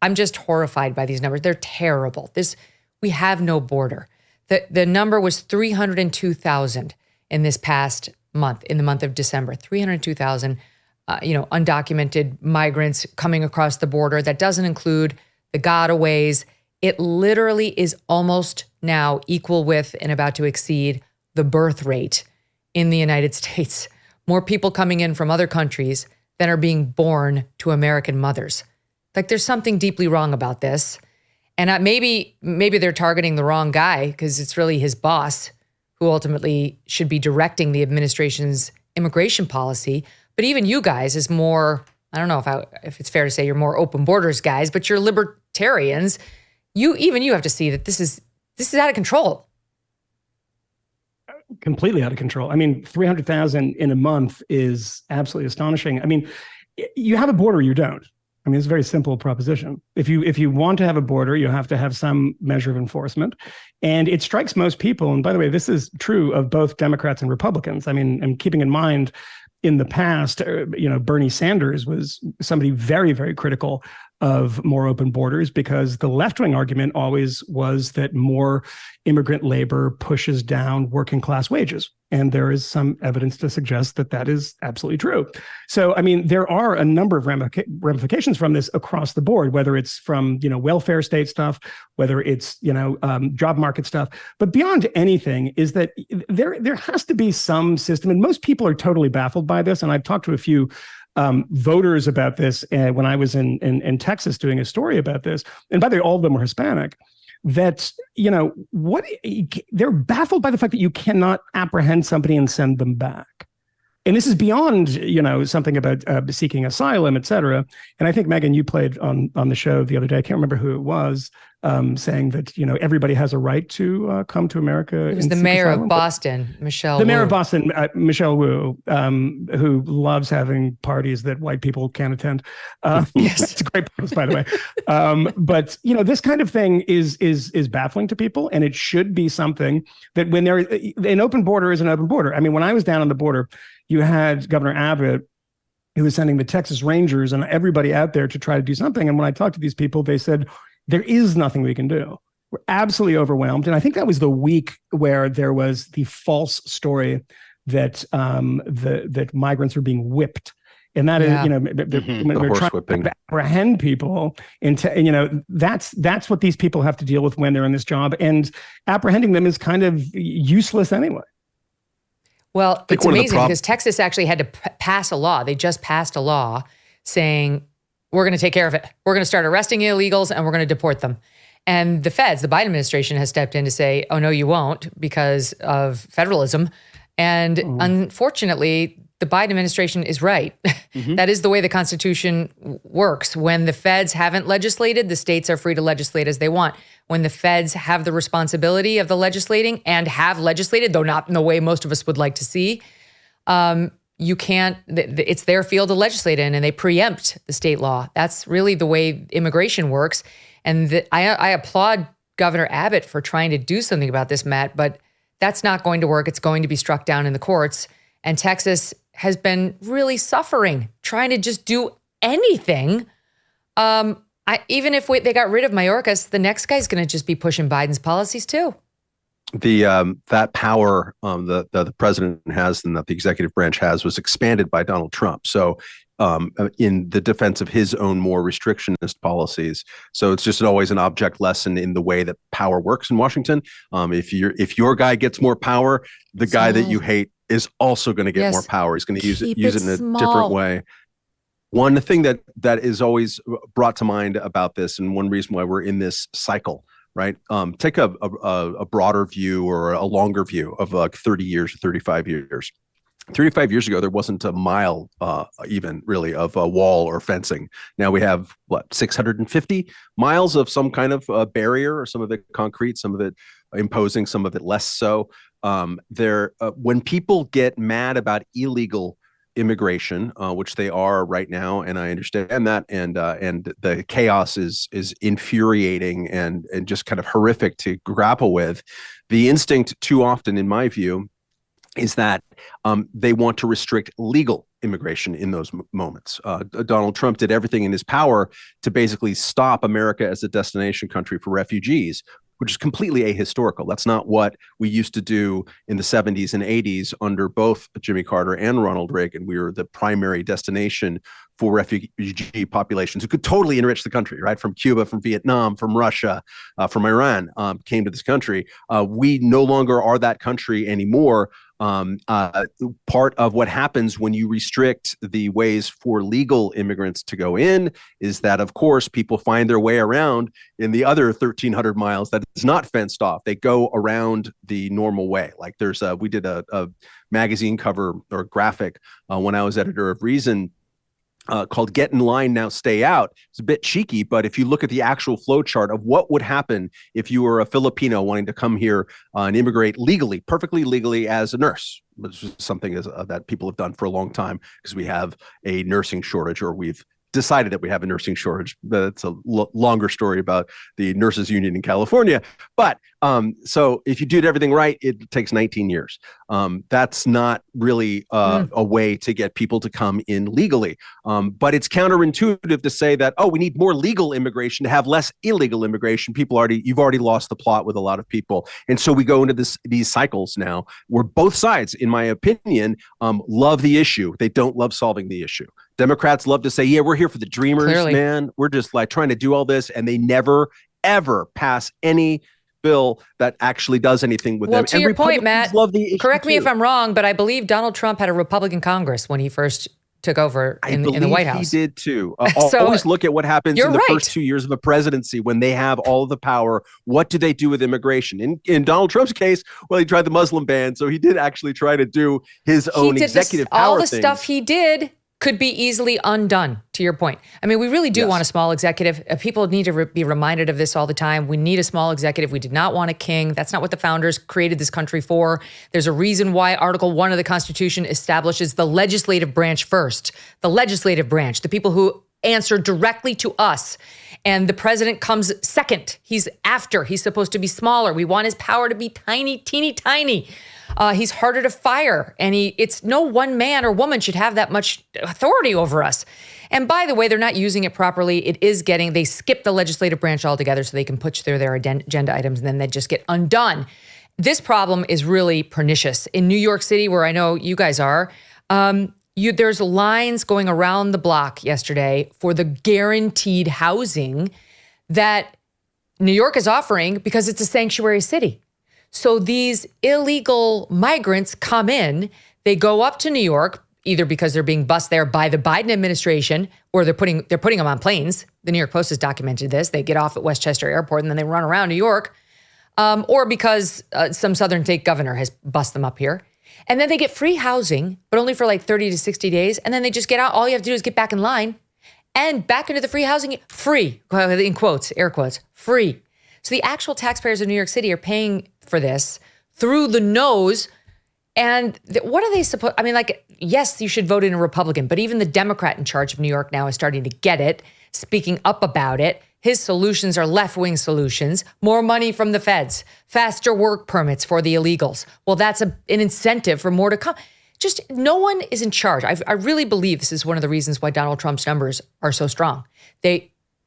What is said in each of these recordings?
I'm just horrified by these numbers. They're terrible. We have no border. The number was 302,000 in this past month, in the month of December. 302,000, undocumented migrants coming across the border. That doesn't include the gotaways. It literally is almost now equal with and about to exceed the birth rate in the United States. More people coming in from other countries than are being born to American mothers. Like, there's something deeply wrong about this. And maybe they're targeting the wrong guy, because it's really his boss who ultimately should be directing the administration's immigration policy. But even you guys, as more, I don't know if it's fair to say you're more open borders guys, but you're libertarians. You have to see that this is out of control. Completely out of control. I mean, 300,000 in a month is absolutely astonishing. I mean, you have a border, you don't. I mean, it's a very simple proposition. If you want to have a border, you have to have some measure of enforcement. And it strikes most people, and by the way, this is true of both Democrats and Republicans. I mean, and keeping in mind, in the past, Bernie Sanders was somebody very, very critical of more open borders, because the left-wing argument always was that more immigrant labor pushes down working class wages. And there is some evidence to suggest that that is absolutely true. So, I mean, there are a number of ramifications from this across the board, whether it's from, welfare state stuff, whether it's, job market stuff. But beyond anything is that there has to be some system. And most people are totally baffled by this. And I've talked to a few voters about this when I was in Texas doing a story about this. And by the way, all of them were Hispanic. That, they're baffled by the fact that you cannot apprehend somebody and send them back. And this is beyond, something about seeking asylum, et cetera. And I think, Megyn, you played on the show the other day, I can't remember who it was, saying that, everybody has a right to come to America. It was the mayor of Boston, Michelle Wu. The mayor of Boston, Michelle Wu, who loves having parties that white people can't attend. Yes, it's a great post, by the way. But, this kind of thing is baffling to people. And it should be something that when an open border is an open border. I mean, when I was down on the border, you had Governor Abbott, who was sending the Texas Rangers and everybody out there to try to do something. And when I talked to these people, they said, there is nothing we can do. We're absolutely overwhelmed. And I think that was the week where there was the false story that that migrants are being whipped. And that is, they're trying to apprehend people into, that's what these people have to deal with when they're in this job. And apprehending them is kind of useless anyway. Well, it's amazing because Texas actually had to pass a law. They just passed a law saying, we're going to take care of it. We're going to start arresting illegals and we're going to deport them. And the feds, the Biden administration has stepped in to say, oh, no, you won't, because of federalism. And unfortunately, the Biden administration is right. Mm-hmm. That is the way the Constitution works. When the feds haven't legislated, the states are free to legislate as they want. When the feds have the responsibility of the legislating and have legislated, though not in the way most of us would like to see, you can't, it's their field to legislate in, and they preempt the state law. That's really the way immigration works. And I applaud Governor Abbott for trying to do something about this, Matt, but that's not going to work. It's going to be struck down in the courts. And Texas has been really suffering, trying to just do anything. Even if they got rid of Mayorkas, the next guy's going to just be pushing Biden's policies too. That power that the president has and that the executive branch has was expanded by Donald Trump. So in the defense of his own more restrictionist policies. So it's just always an object lesson in the way that power works in Washington. If your guy gets more power, the guy that you hate is also going to get more power. He's going to use it in a different way. One thing that is always brought to mind about this, and one reason why we're in this cycle, right? Take a broader view or a longer view of like 30 years or 35 years. 35 years ago, there wasn't a mile even really of a wall or fencing. Now we have 650 miles of some kind of barrier, or some of it concrete, some of it imposing, some of it less so. When people get mad about illegal immigration, which they are right now, and I understand that, and the chaos is infuriating and just kind of horrific to grapple with. The instinct too often, in my view, is that they want to restrict legal immigration in those moments. Donald Trump did everything in his power to basically stop America as a destination country for refugees, which is completely ahistorical. That's not what we used to do in the 70s and 80s under both Jimmy Carter and Ronald Reagan. We were the primary destination for refugee populations who could totally enrich the country, right? From Cuba, from Vietnam, from Russia, from Iran, came to this country. We no longer are that country anymore. Part of what happens when you restrict the ways for legal immigrants to go in is that, of course, people find their way around in the other 1,300 miles that is not fenced off. They go around the normal way. Like we did a magazine cover or graphic when I was editor of Reason, called Get in Line, Now Stay Out. It's a bit cheeky, but if you look at the actual flow chart of what would happen if you were a Filipino wanting to come here and immigrate legally, perfectly legally as a nurse, which is something that people have done for a long time because we have a nursing shortage, or we've decided that we have a nursing shortage. That's a longer story about the nurses union in California. But so if you did everything right, it takes 19 years. That's not really a way to get people to come in legally. But it's counterintuitive to say that, we need more legal immigration to have less illegal immigration. You've already lost the plot with a lot of people. And so we go into these cycles now where both sides, in my opinion, love the issue. They don't love solving the issue. Democrats love to say, yeah, we're here for the dreamers, Clearly. man. We're just like trying to do all this. And they never, ever pass any bill that actually does anything with them. Well, to your point, Matt, love the issue correct me too. if I'm wrong, but I believe Donald Trump had a Republican Congress when he first took over in the White House. He did too. So, always look at what happens in the right. first 2 years of a presidency when they have all of the power. What do they do with immigration? In Donald Trump's case, well, he tried the Muslim ban, so he did actually try to do his own executive power all the things. stuff he did could be easily undone, to your point. I mean, we really do want a small executive. People need to be reminded of this all the time. We need a small executive. We did not want a king. That's not what the founders created this country for. There's a reason why Article 1 of the Constitution establishes the legislative branch first. The legislative branch, the people who answer directly to us. And the president comes second. He's after. He's supposed to be smaller. We want his power to be tiny, teeny tiny. He's harder to fire, and it's no one man or woman should have that much authority over us. And by the way, they're not using it properly. They skip the legislative branch altogether so they can push through their agenda items, and then they just get undone. This problem is really pernicious. In New York City, where I know you guys are, there's lines going around the block yesterday for the guaranteed housing that New York is offering because it's a sanctuary city. So these illegal migrants come in, they go up to New York, either because they're being bused there by the Biden administration, or they're putting them on planes. The New York Post has documented this. They get off at Westchester Airport and then they run around New York, or because some Southern state governor has bussed them up here. And then they get free housing, but only for like 30 to 60 days. And then they just get out. All you have to do is get back in line and back into the free housing, free, in quotes, air quotes, free. So the actual taxpayers of New York City are paying for this through the nose. And what are they supposed? I mean, like, yes, you should vote in a Republican, but even the Democrat in charge of New York now is starting to get it, speaking up about it. His solutions are left-wing solutions, more money from the feds, faster work permits for the illegals. Well, that's an incentive for more to come. Just no one is in charge. I really believe this is one of the reasons why Donald Trump's numbers are so strong.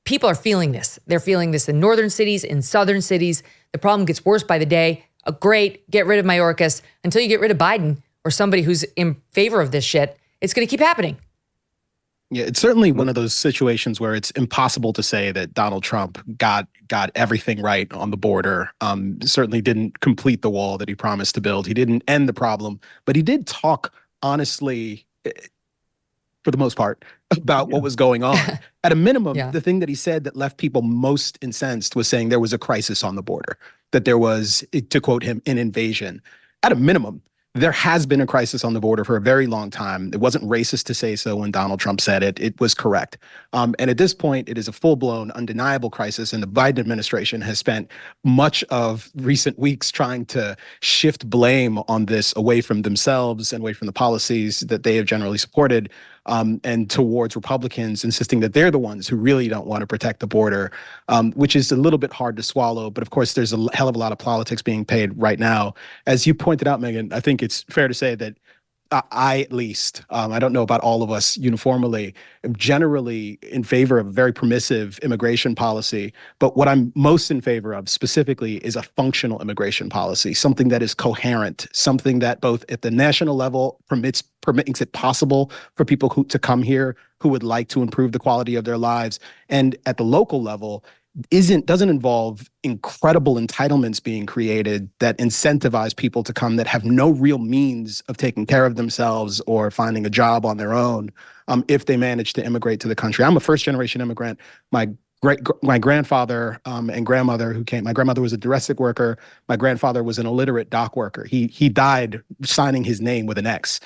People are feeling this. They're feeling this in northern cities, in southern cities. The problem gets worse by the day. Great, get rid of Mayorkas. Until you get rid of Biden or somebody who's in favor of this shit, it's going to keep happening. Yeah, it's certainly one of those situations where it's impossible to say that Donald Trump got everything right on the border. Certainly didn't complete the wall that he promised to build. He didn't end the problem, but he did talk honestly, for the most part, about what was going on. At a minimum, the thing that he said that left people most incensed was saying there was a crisis on the border, that there was, to quote him, an invasion. At a minimum, there has been a crisis on the border for a very long time. It wasn't racist to say so when Donald Trump said it. It was correct. And at this point, it is a full-blown, undeniable crisis. And the Biden administration has spent much of recent weeks trying to shift blame on this away from themselves and away from the policies that they have generally supported, and towards Republicans, insisting that they're the ones who really don't want to protect the border, which is a little bit hard to swallow. But of course, there's a hell of a lot of politics being paid right now. As you pointed out, Megyn, I think it's fair to say that I at least, I don't know about all of us uniformly, am generally in favor of very permissive immigration policy. But what I'm most in favor of specifically is a functional immigration policy, something that is coherent, something that both at the national level makes it possible for people to come here who would like to improve the quality of their lives, and at the local level doesn't involve incredible entitlements being created that incentivize people to come that have no real means of taking care of themselves or finding a job on their own if they manage to immigrate to the country. I'm a first-generation immigrant. My grandfather and grandmother who came, my grandmother was a domestic worker. My grandfather was an illiterate dock worker. He died signing his name with an X.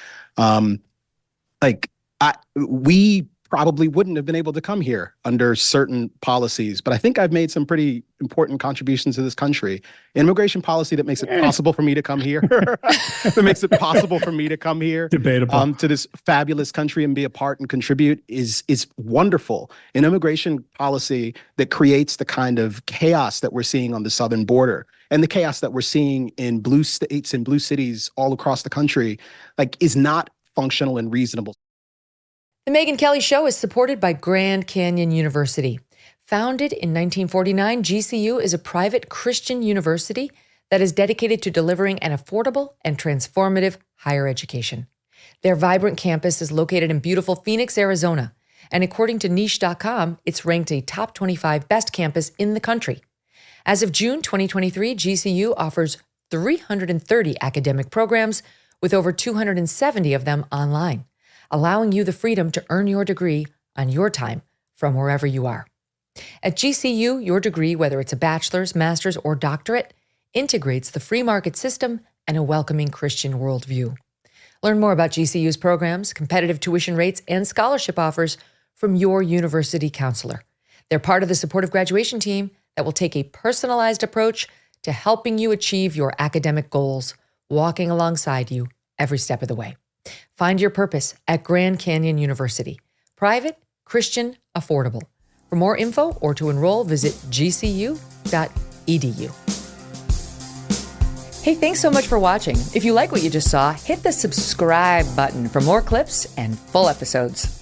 We probably wouldn't have been able to come here under certain policies. But I think I've made some pretty important contributions to this country. Immigration policy that makes it possible for me to come here, that makes it possible for me to come here Debatable. To this fabulous country and be a part and contribute is wonderful. An immigration policy that creates the kind of chaos that we're seeing on the southern border and the chaos that we're seeing in blue states and blue cities all across the country, is not functional and reasonable. The Megyn Kelly Show is supported by Grand Canyon University. Founded in 1949, GCU is a private Christian university that is dedicated to delivering an affordable and transformative higher education. Their vibrant campus is located in beautiful Phoenix, Arizona, and according to niche.com, it's ranked a top 25 best campus in the country. As of June 2023, GCU offers 330 academic programs with over 270 of them online, allowing you the freedom to earn your degree on your time from wherever you are. At GCU, your degree, whether it's a bachelor's, master's, or doctorate, integrates the free market system and a welcoming Christian worldview. Learn more about GCU's programs, competitive tuition rates, and scholarship offers from your university counselor. They're part of the supportive graduation team that will take a personalized approach to helping you achieve your academic goals, walking alongside you every step of the way. Find your purpose at Grand Canyon University. Private, Christian, affordable. For more info or to enroll, visit gcu.edu. Hey, thanks so much for watching. If you like what you just saw, hit the subscribe button for more clips and full episodes.